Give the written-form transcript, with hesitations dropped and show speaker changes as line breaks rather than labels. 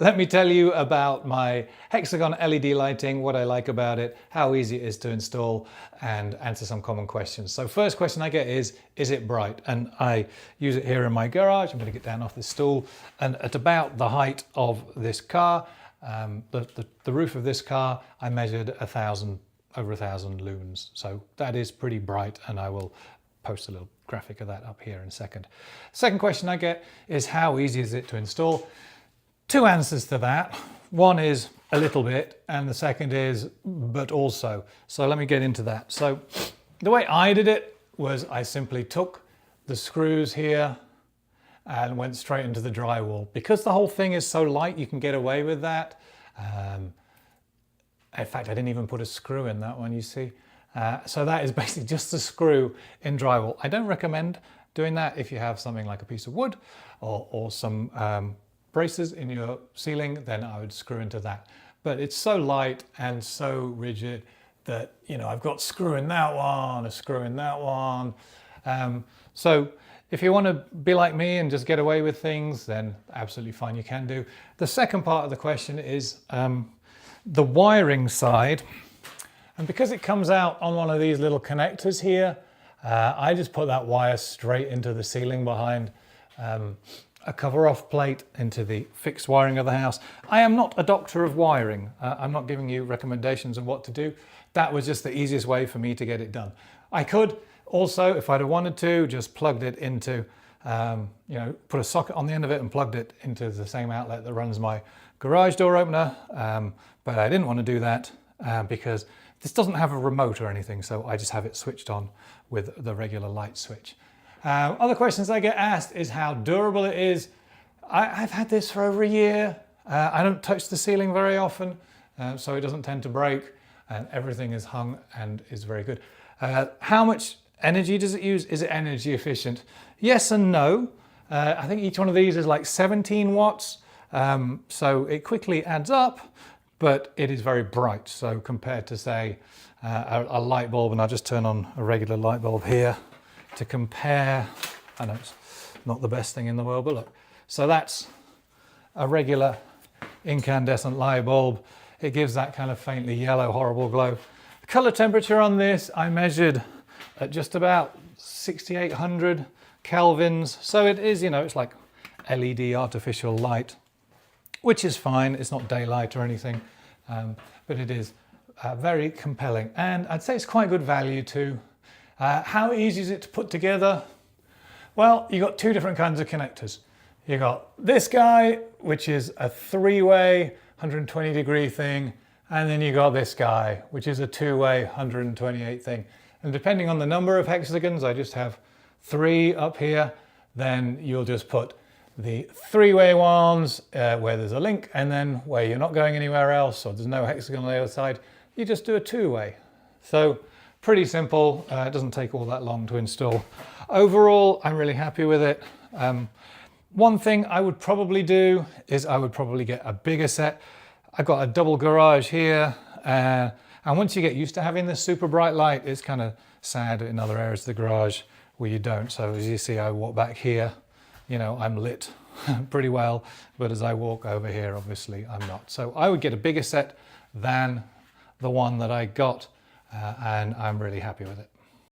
let me tell you about my Hexagon LED lighting, what I like about it, how easy it is to install, and answer some common questions. So first question I get is it bright? And I use it here in my garage. I'm going to get down off this stool, and at about the height of this car, the roof of this car, I measured over 1,000 lumens. So that is pretty bright, and I will post a little graphic of that up here in a second. Second question I get is how easy is it to install? Two answers to that. One is a little bit, and the second is but also. So let me get into that. So the way I did it was I simply took the screws here and went straight into the drywall. Because the whole thing is so light, you can get away with that. In fact, I didn't even put a screw in that one, you see. So that is basically just a screw in drywall. I don't recommend doing that if you have something like a piece of wood or some braces in your ceiling, then I would screw into that. But it's so light and so rigid that, you know, I've got screw in that one, a screw in that one. So if you want to be like me and just get away with things, then absolutely fine, you can do. The second part of the question is the wiring side. And because it comes out on one of these little connectors here, I just put that wire straight into the ceiling behind a cover-off plate into the fixed wiring of the house. I am not a doctor of wiring. I'm not giving you recommendations on what to do. That was just the easiest way for me to get it done. I could also, if I'd have wanted to, just plugged it into, you know, put a socket on the end of it and plugged it into the same outlet that runs my garage door opener. But I didn't want to do that because this doesn't have a remote or anything, so I just have it switched on with the regular light switch. Other questions I get asked is how durable it is. I've had this for over a year. I don't touch the ceiling very often, so it doesn't tend to break, and everything is hung and is very good. How much energy does it use? Is it energy efficient? Yes and no. I think each one of these is like 17 watts, so it quickly adds up, but it is very bright. So compared to, say, a light bulb, and I'll just turn on a regular light bulb here to compare. I know it's not the best thing in the world, but look. So that's a regular incandescent light bulb. It gives that kind of faintly yellow, horrible glow. The color temperature on this, I measured at just about 6,800 kelvins. So it is, you know, it's like LED artificial light, which is fine. It's not daylight or anything, but it is very compelling. And I'd say it's quite good value too. How easy is it to put together? Well, you've got two different kinds of connectors. You've got this guy, which is a three-way 120-degree thing, and then you got this guy, which is a two-way 128 thing. And depending on the number of hexagons, I just have 3 up here, then you'll just put the three-way ones where there's a link, and then where you're not going anywhere else or there's no hexagon on the other side, you just do a two-way. So pretty simple, it doesn't take all that long to install. Overall, I'm really happy with it. One thing I would probably do is I would probably get a bigger set. I've got a double garage here, and once you get used to having this super bright light, it's kind of sad in other areas of the garage where you don't. So as you see, I walk back here, you know, I'm lit pretty well, but as I walk over here, obviously I'm not. So I would get a bigger set than the one that I got, and I'm really happy with it.